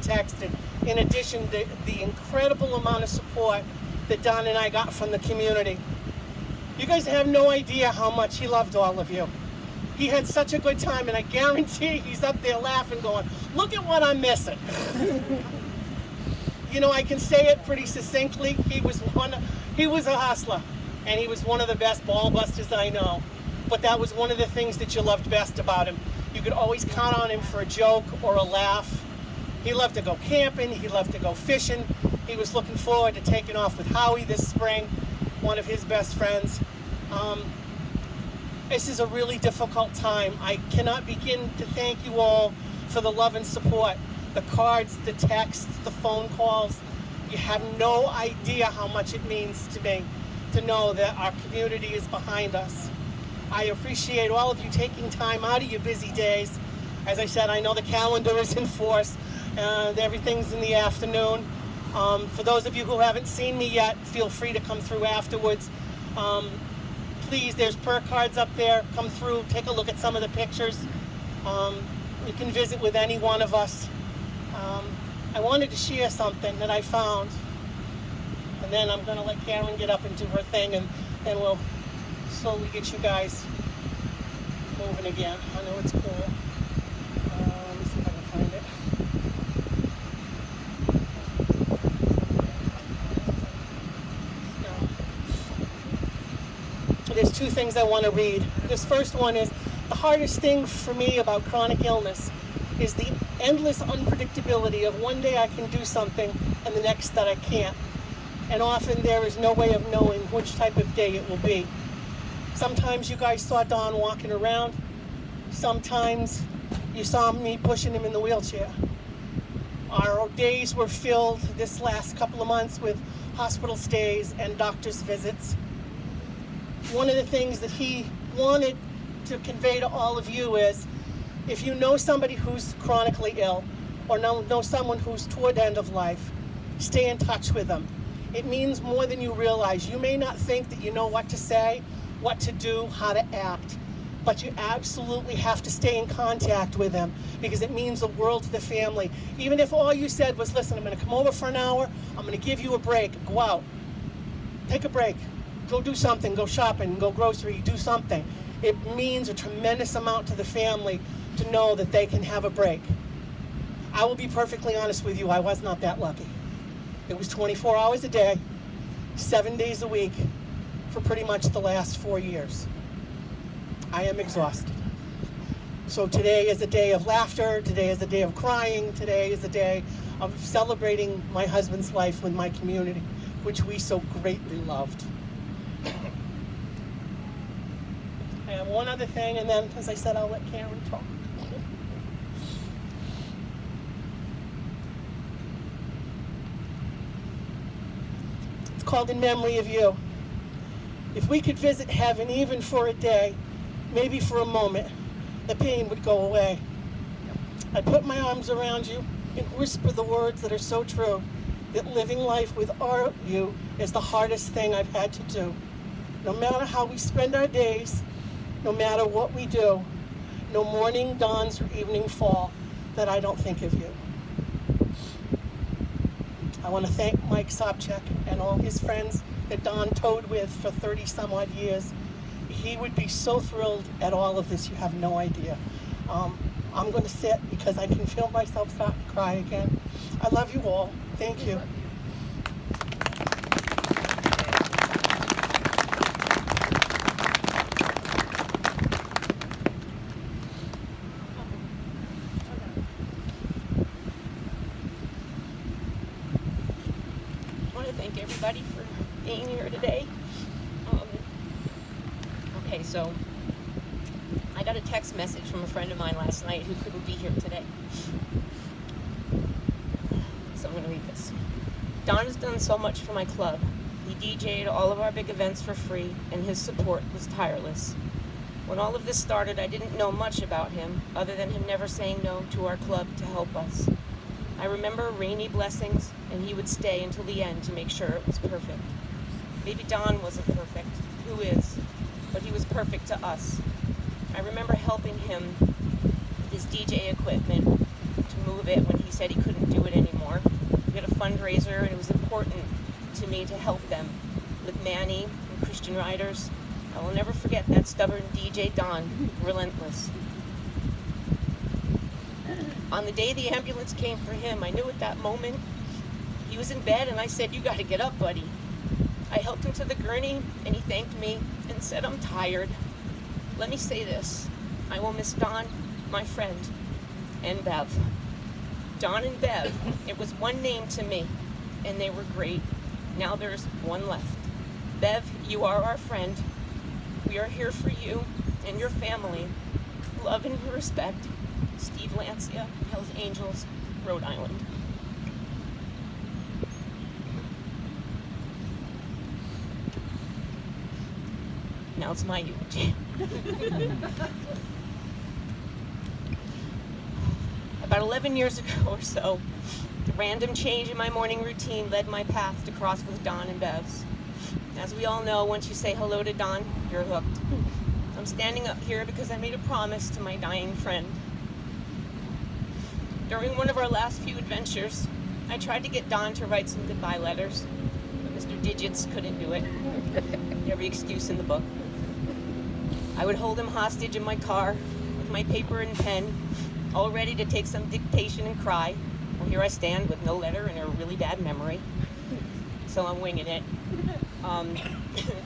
texted, in addition to the incredible amount of support that Don and I got from the community. You guys have no idea how much he loved all of you. He had such a good time, and I guarantee he's up there laughing going, look at what I'm missing. You know, I can say it pretty succinctly. He was a hustler, and he was one of the best ball busters I know. But that was one of the things that you loved best about him. You could always count on him for a joke or a laugh. He loved to go camping. He loved to go fishing. He was looking forward to taking off with Howie this spring, one of his best friends. This is a really difficult time. I cannot begin to thank you all for the love and support. The cards, the texts, the phone calls. You have no idea how much it means to me to know that our community is behind us. I appreciate all of you taking time out of your busy days. As I said, I know the calendar is in force and everything's in the afternoon. For those of you who haven't seen me yet, feel free to come through afterwards. Please, there's perk cards up there. Come through, take a look at some of the pictures. You can visit with any one of us. I wanted to share something that I found, and then I'm going to let Karen get up and do her thing, and we'll slowly get you guys moving again. I know it's cool. Let me see if I can find it. No. There's two things I want to read. This first one is, the hardest thing for me about chronic illness is the endless unpredictability of one day I can do something and the next that I can't. And often there is no way of knowing which type of day it will be. Sometimes you guys saw Don walking around. Sometimes you saw me pushing him in the wheelchair. Our days were filled this last couple of months with hospital stays and doctor's visits. One of the things that he wanted to convey to all of you is, if you know somebody who's chronically ill or know someone who's toward the end of life, stay in touch with them. It means more than you realize. You may not think that you know what to say, what to do, how to act, but you absolutely have to stay in contact with them because it means the world to the family. Even if all you said was, listen, I'm going to come over for an hour, I'm going to give you a break, go out, take a break, go do something, go shopping, go grocery, do something. It means a tremendous amount to the family to know that they can have a break. I will be perfectly honest with you, I was not that lucky. It was 24 hours a day, 7 days a week, for pretty much the last 4 years. I am exhausted. So today is a day of laughter, today is a day of crying, today is a day of celebrating my husband's life with my community, which we so greatly loved. I have one other thing, and then, as I said, I'll let Karen talk. It's called In Memory of You. If we could visit heaven even for a day, maybe for a moment, the pain would go away. I'd put my arms around you and whisper the words that are so true, that living life without you is the hardest thing I've had to do. No matter how we spend our days, no matter what we do, no morning dawns or evening fall that I don't think of you. I want to thank Mike Sobchak and all his friends that Don towed with for 30 some odd years. He would be so thrilled at all of this, you have no idea. I'm going to sit because I can feel myself start to cry again. I love you all. Thank you. Thank everybody for being here today. Okay, so I got a text message from a friend of mine last night who couldn't be here today. So I'm going to read this. Don has done so much for my club. He DJ'd all of our big events for free, and his support was tireless. When all of this started, I didn't know much about him, other than him never saying no to our club to help us. I remember rainy blessings, and he would stay until the end to make sure it was perfect. Maybe Don wasn't perfect, who is, but he was perfect to us. I remember helping him with his DJ equipment, to move of it when he said he couldn't do it anymore. We had a fundraiser, and it was important to me to help them with Manny and Christian Riders. I will never forget that stubborn DJ Don, relentless. On the day the ambulance came for him, I knew at that moment he was in bed, and I said, "You got to get up, buddy." I helped him to the gurney, and he thanked me and said, "I'm tired." Let me say this. I will miss Don, my friend, and Bev. Don and Bev, it was one name to me, and they were great. Now there's one left. Bev, you are our friend. We are here for you and your family. Love and respect. Steve Lancia, Hells Angels, Rhode Island. Now it's my eulogy. About 11 years ago or so, a random change in my morning routine led my path to cross with Don and Bev's. As we all know, once you say hello to Don, you're hooked. I'm standing up here because I made a promise to my dying friend. During one of our last few adventures, I tried to get Don to write some goodbye letters, but Mr. Digits couldn't do it. Every excuse in the book. I would hold him hostage in my car with my paper and pen, all ready to take some dictation and cry. Well, here I stand with no letter and a really bad memory. So I'm winging it.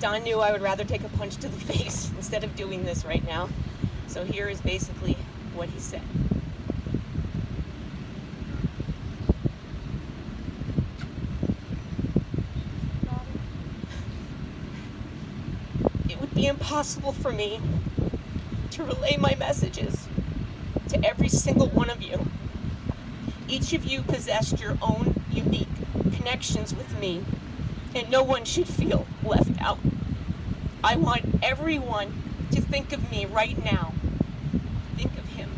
Don knew I would rather take a punch to the face instead of doing this right now. So here is basically what he said. It would be impossible for me to relay my messages to every single one of you. Each of you possessed your own unique connections with me, and no one should feel left out. I want everyone to think of me right now. Think of him.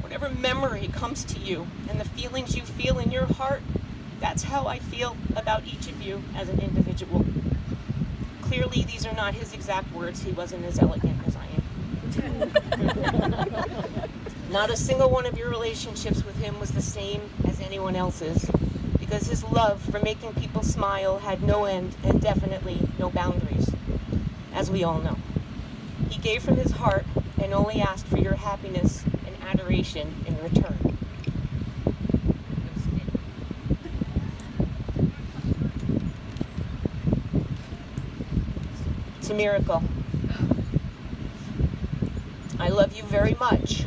Whatever memory comes to you and the feelings you feel in your heart, that's how I feel about each of you as an individual. Clearly, these are not his exact words. He wasn't as elegant as I am. Not a single one of your relationships with him was the same as anyone else's, because his love for making people smile had no end and definitely no boundaries, as we all know. He gave from his heart and only asked for your happiness and adoration in return. It's a miracle. I love you very much.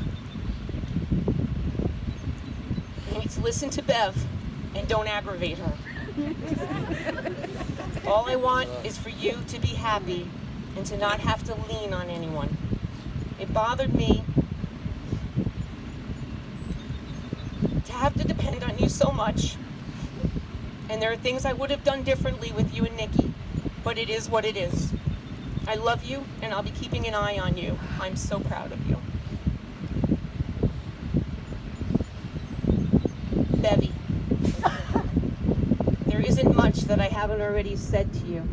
You need to listen to Bev and don't aggravate her. All I want is for you to be happy and to not have to lean on anyone. It bothered me to have to depend on you so much. And there are things I would have done differently with you and Nikki, but it is what it is. I love you, and I'll be keeping an eye on you. I'm so proud of you. Bevy, there isn't much that I haven't already said to you.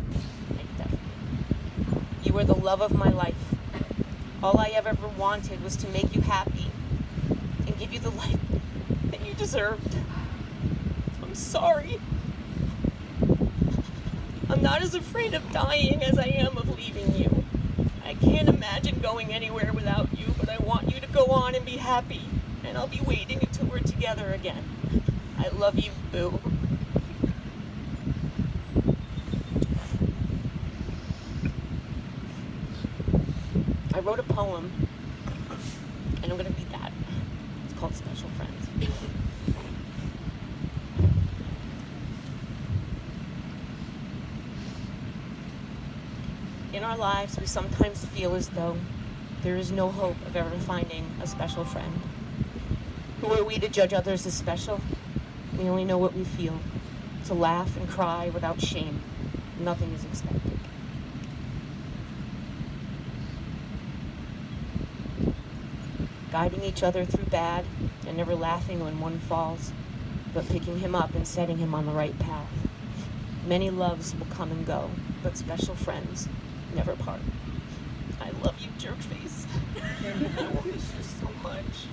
You are the love of my life. All I ever wanted was to make you happy and give you the life that you deserved. I'm sorry. I'm not as afraid of dying as I am of leaving you. I can't imagine going anywhere without you, but I want you to go on and be happy, and I'll be waiting until we're together again. I love you, boo. I wrote a poem, and I'm going to read that. It's called Special Friends. In our lives, we sometimes feel as though there is no hope of ever finding a special friend. Who are we to judge others as special? We only know what we feel, to laugh and cry without shame. Nothing is expected. Guiding each other through bad and never laughing when one falls, but picking him up and setting him on the right path. Many loves will come and go, but special friends never part. I love you, jerkface. I miss you so much.